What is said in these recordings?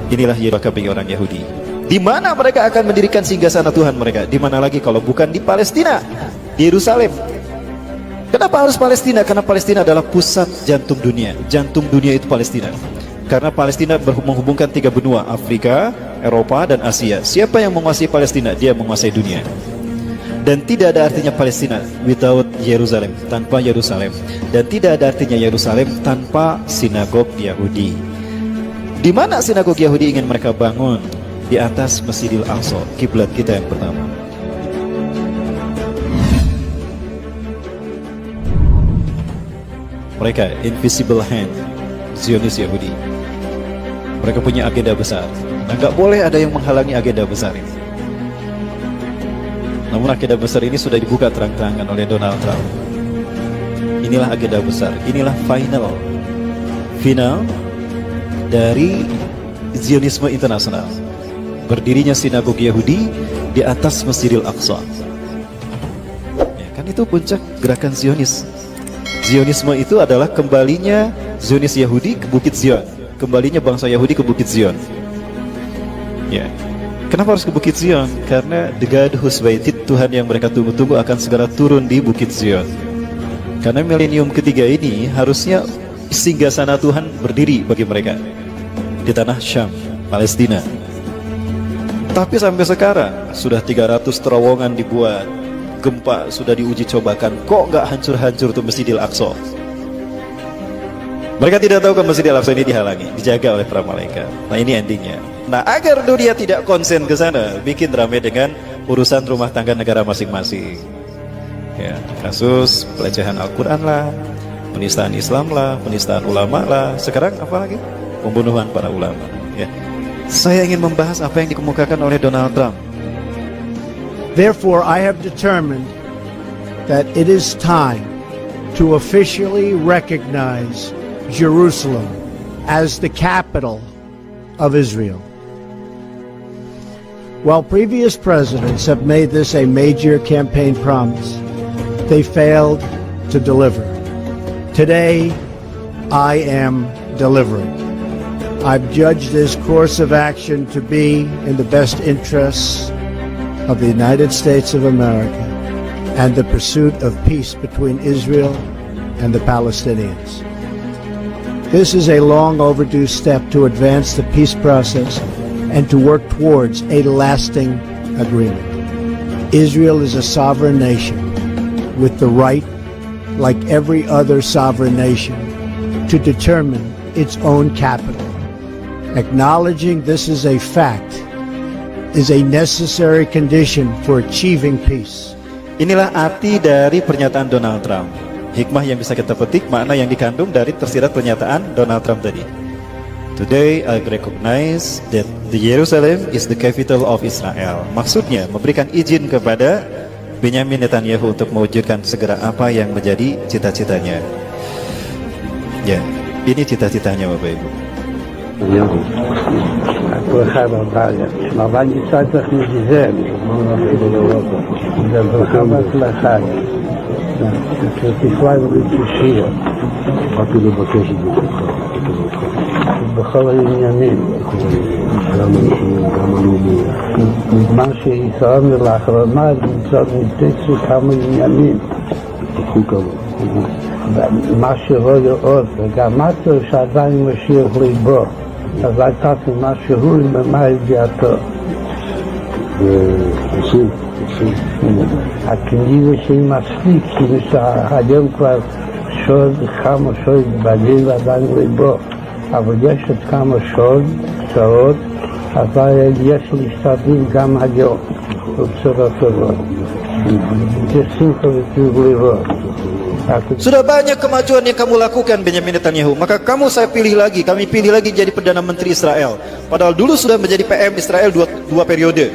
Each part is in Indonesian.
Inilah Yerusalem bagi orang Yahudi. Di mana mereka akan mendirikan singgasana Tuhan mereka? Di mana lagi kalau bukan di Palestina, di Yerusalem. Kenapa harus Palestina? Karena Palestina adalah pusat jantung dunia. Jantung dunia itu Palestina. Karena Palestina menghubungkan 3 benua, Afrika, Eropa, dan Asia. Siapa yang menguasai Palestina? Dia menguasai dunia. Dan tidak ada artinya Palestina without Yerusalem, tanpa Yerusalem. Dan tidak ada artinya Yerusalem tanpa sinagog Yahudi. Di mana sinagog Yahudi ingin mereka bangun? Di atas Masjidil Aqsa, kiblat kita yang pertama. Mereka invisible hand, Zionis Yahudi. Mereka punya agenda besar. Nah, nggak boleh ada yang menghalangi agenda besar ini. Namun agenda besar ini sudah dibuka terang-terangan oleh Donald Trump. Inilah agenda besar, inilah final dari Zionisme internasional. Berdirinya sinagog Yahudi di atas Masjidil Aqsa. Ya, kan itu puncak gerakan Zionis. Zionisme itu adalah kembalinya Zionis Yahudi ke Bukit Zion, kembalinya bangsa Yahudi ke Bukit Zion. Ya, kenapa harus ke Bukit Zion? Karena the God who's waited, Tuhan yang mereka tunggu-tunggu akan segera turun di Bukit Zion. Karena milenium ketiga ini harusnya singgasana Tuhan berdiri bagi mereka di tanah Syam, Palestina. Tapi sampai sekarang sudah 300 terowongan dibuat, gempa sudah diuji cobakan, kok nggak hancur-hancur tuh Masjidil Aqsa? Mereka tidak tahu kan Masjidil Aqsa ini dihalangi, dijaga oleh para malaikat. Nah, ini endingnya. Nah, agar dunia tidak konsen ke sana, bikin rame dengan urusan rumah tangga negara masing-masing. Ya, kasus pelecehan Al-Quran lah, penistaan Islam lah, penistaan ulama lah. Sekarang apa lagi? Pembunuhan para ulama. Ya. Saya ingin membahas apa yang dikemukakan oleh Donald Trump. Therefore, I have determined that it is time to officially recognize Jerusalem as the capital of Israel. While previous presidents have made this a major campaign promise, they failed to deliver. Today, I am delivering. I've judged this course of action to be in the best interests of the United States of America and the pursuit of peace between Israel and the Palestinians. This is a long overdue step to advance the peace process and to work towards a lasting agreement. Israel is a sovereign nation with the right, like every other sovereign nation, to determine its own capital. Acknowledging this is a fact is a necessary condition for achieving peace. Inilah arti dari pernyataan Donald Trump. Hikmah yang bisa kita petik, makna yang dikandung dari tersirat pernyataan Donald Trump tadi. Today I recognize that the Jerusalem is the capital of Israel. Maksudnya memberikan izin kepada Benyamin Netanyahu untuk mewujudkan segera apa yang menjadi cita-citanya. Ya, ini cita-citanya Bapak Ibu. כל אחד אבל מצד צריך מגזם זה ברכה והצלחה תקווה ובתושייה באתי לבקש את זה בכל העניינים גם הלאומי מה שישראל לאחרונה מצד נתצו כמה עניינים מה שרואה עוד וגם מצא שעדיין משיח ליבו אז הייתה משהו ממה הגיעתו. הכנראה שהיא מספיק, כאילו שהיום כבר כמה שעות בגיל עדיין ליבו, אבל יש עוד כמה שעות, אבל יש להשתדל גם היום, בצורה טובה. זה שמחה וטוב לראות. Sudah banyak kemajuan yang kamu lakukan Benyamin Netanyahu, maka kami pilih lagi jadi Perdana Menteri Israel. Padahal dulu sudah menjadi PM Israel dua periode.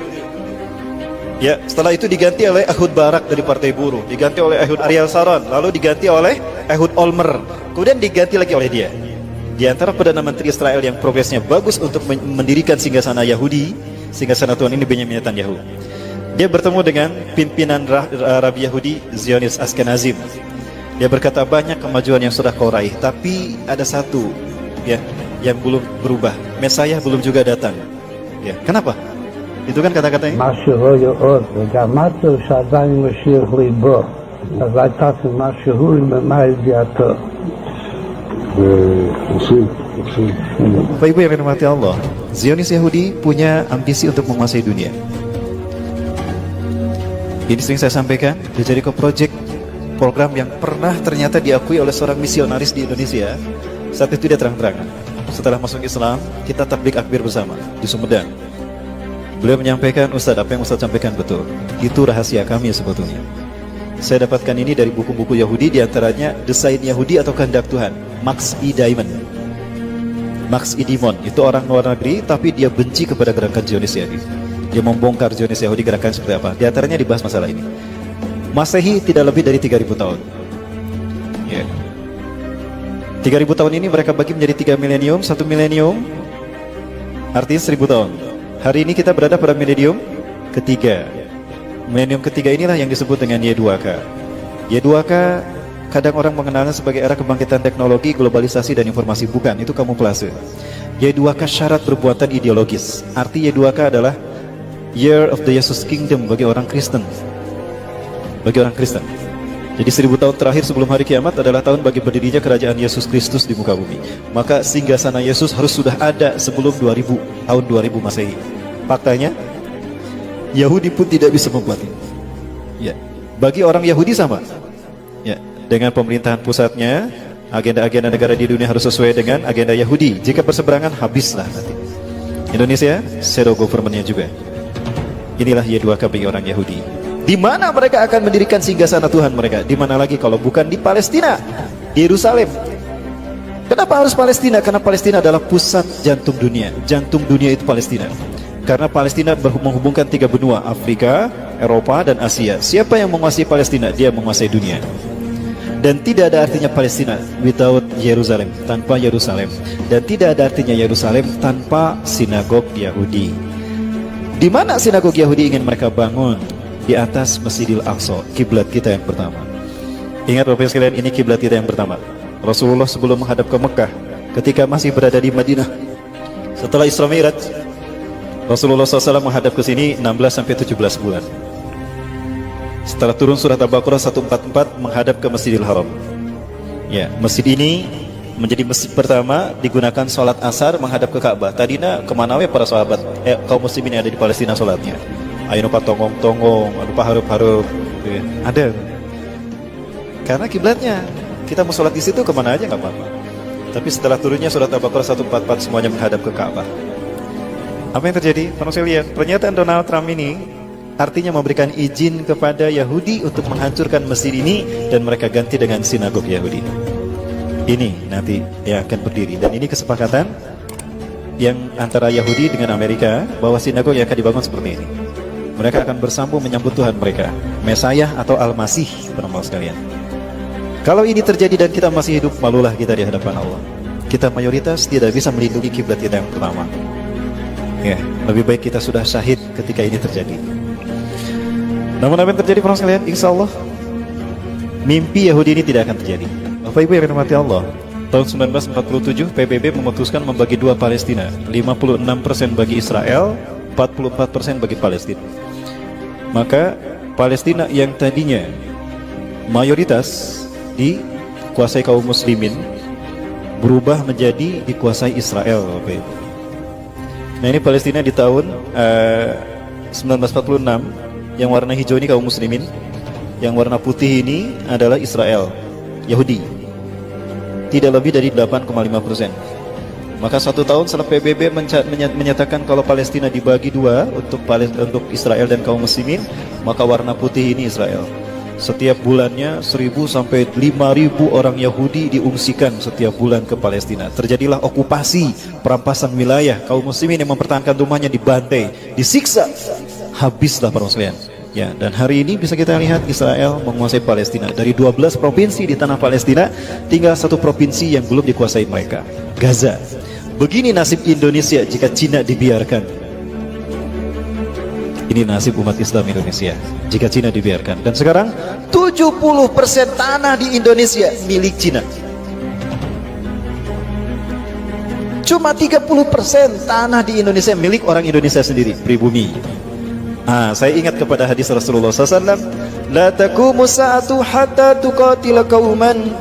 Ya, setelah itu diganti oleh Ehud Barak dari Partai Buruh, diganti oleh Ehud Ariel Sharon, lalu diganti oleh Ehud Olmert, kemudian diganti lagi oleh dia. Di antara Perdana Menteri Israel yang progresnya bagus untuk mendirikan singgasana Yahudi, singgasana Tuhan ini Benyamin Netanyahu. Dia bertemu dengan pimpinan Rabi Yahudi Zionis Ashkenazim. Dia berkata banyak kemajuan yang sudah kau raih, tapi ada satu ya, yang belum berubah. Mesias belum juga datang. Ya, kenapa? Itu kan kata-katanya. משהו לא יאות, וגם משהו שעדיין משאיר ליבו. אז הייתה משהו ממה ידיעתו. Bapak Ibu yang dirahmati Allah, Zionis Yahudi punya ambisi untuk menguasai dunia. Ini sering saya sampaikan, The Jericho Project, program yang pernah ternyata diakui oleh seorang misionaris di Indonesia. Saat itu dia terang-terangan, setelah masuk Islam, kita tablik akbir bersama di Sumedang. Beliau menyampaikan, Ustadz, apa yang Ustadz sampaikan betul. Itu rahasia kami sebetulnya. Saya dapatkan ini dari buku-buku Yahudi, diantaranya Desain Yahudi atau Kehendak Tuhan, Max E. Diamond. Max E. Diamond itu orang luar negeri, tapi dia benci kepada gerakan Zionis Yahudi. Dia membongkar Zionis Yahudi gerakan seperti apa. Di antaranya dibahas masalah ini. Masehi tidak lebih dari 3.000 tahun. Ya. 3.000 tahun ini mereka bagi menjadi 3 milenium, 1 milenium artinya 1.000 tahun. Hari ini kita berada pada milenium ketiga. Milenium ketiga inilah yang disebut dengan Y2K. Y2K kadang orang mengenalnya sebagai era kebangkitan teknologi, globalisasi, dan informasi. Bukan, itu kamuflase. Y2K syarat perbuatan ideologis. Arti Y2K adalah Year of the Jesus Kingdom bagi orang Kristen. Bagi orang Kristen. Jadi 1000 tahun terakhir sebelum hari kiamat adalah tahun bagi berdirinya kerajaan Yesus Kristus di muka bumi. Maka singgasana Yesus harus sudah ada sebelum 2000, tahun 2000 Masehi. Faktanya Yahudi pun tidak bisa membuat ini. Ya, bagi orang Yahudi sama. Ya, dengan pemerintahan pusatnya, agenda-agenda negara di dunia harus sesuai dengan agenda Yahudi. Jika berseberangan, habislah nanti. Indonesia, shadow government-nya juga. Inilah Y2K bagi orang Yahudi. Di mana mereka akan mendirikan singgasana Tuhan mereka? Di mana lagi kalau bukan di Palestina, di Yerusalem. Kenapa harus Palestina? Karena Palestina adalah pusat jantung dunia. Jantung dunia itu Palestina. Karena Palestina menghubungkan 3 benua, Afrika, Eropa, dan Asia. Siapa yang menguasai Palestina? Dia menguasai dunia. Dan tidak ada artinya Palestina without Yerusalem, tanpa Yerusalem. Dan tidak ada artinya Yerusalem tanpa sinagog Yahudi. Di mana sinagog Yahudi ingin mereka bangun? Di atas Masjidil Aqsa, kiblat kita yang pertama. Ingat Bapak sekalian, ini kiblat kita yang pertama. Rasulullah sebelum menghadap ke Mekah, ketika masih berada di Madinah, setelah Isra Mi'raj, Rasulullah SAW menghadap ke sini 16-17 bulan. Setelah turun surat Al-Baqarah 144 menghadap ke Masjidil Haram. Ya, masjid ini menjadi masjid pertama digunakan sholat asar menghadap ke Ka'bah. Tadinya kemana ya para sahabat, kaum muslimin yang ada di Palestina sholatnya? Ayo lupa tongong-tongong, lupa harup-harup, ya. Ada. Karena kiblatnya kita mau sholat di situ kemana aja nggak apa-apa. Tapi setelah turunnya surat Al-Baqarah 144 semuanya menghadap ke Ka'bah. Apa yang terjadi? Kalau saya lihat pernyataan Donald Trump ini artinya memberikan izin kepada Yahudi untuk menghancurkan masjid ini dan mereka ganti dengan sinagog Yahudi. Ini nanti yang akan berdiri, dan ini kesepakatan yang antara Yahudi dengan Amerika bahwa sinagog yang akan dibangun seperti ini. Mereka akan bersambung menyambut Tuhan mereka, Mesias atau Al-Masih, teman-teman sekalian. Kalau ini terjadi dan kita masih hidup, malulah kita di hadapan Allah. Kita mayoritas tidak bisa melindungi kiblat kita yang pertama. Ya, lebih baik kita sudah syahid ketika ini terjadi. Namun apa yang terjadi para sekalian? Insya Allah mimpi Yahudi ini tidak akan terjadi. Bapak Ibu yang dirahmati Allah, tahun 1947 PBB memutuskan membagi dua Palestina, 56% bagi Israel, 44% bagi Palestina. Maka Palestina yang tadinya mayoritas dikuasai kaum muslimin berubah menjadi dikuasai Israel, Bapak Ibu. Nah, ini Palestina di tahun 1946. Yang warna hijau ini kaum muslimin, yang warna putih ini adalah Israel, Yahudi. Tidak lebih dari 8,5%. Maka 1 tahun setelah PBB menyatakan kalau Palestina dibagi dua untuk Israel dan kaum muslimin, maka warna putih ini Israel. Setiap bulannya 1.000 sampai 5.000 orang Yahudi diungsikan setiap bulan ke Palestina. Terjadilah okupasi, perampasan wilayah. Kaum muslimin yang mempertahankan rumahnya dibantai, disiksa. Habislah para sekalian. Ya, dan hari ini bisa kita lihat Israel menguasai Palestina. Dari 12 provinsi di tanah Palestina, tinggal 1 provinsi yang belum dikuasai mereka, Gaza. Begini nasib Indonesia jika Cina dibiarkan. Ini nasib umat Islam Indonesia jika Cina dibiarkan. Dan sekarang 70% tanah di Indonesia milik Cina. Cuma 30% tanah di Indonesia milik orang Indonesia sendiri, pribumi. Saya ingat kepada hadis Rasulullah SAW, la taqumu sa'atu hatta tuqatila qauman.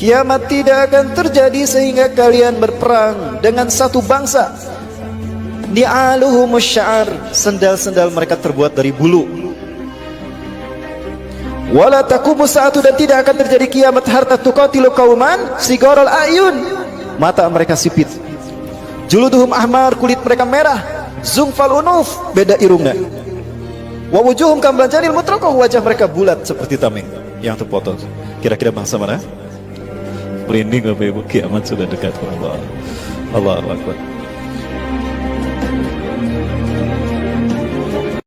Kiamat tidak akan terjadi sehingga kalian berperang dengan satu bangsa. Ni'aluhumus sya'ar, sendal-sendal mereka terbuat dari bulu. Wala taqumu sa'atu, dan tidak akan terjadi kiamat hatta tuqatilu qauman sigaral ayun, mata mereka sipit. Juluduhum ahmar, kulit mereka merah. Zungfal unuf, beda irungnya. Wa wujuhum kamlanjanil mutraqah, wajah mereka bulat seperti tameng yang terpotong. Kira-kira bangsa mana? Merinding Bapak Ibu, kiamat sudah dekat. Allah Akbar.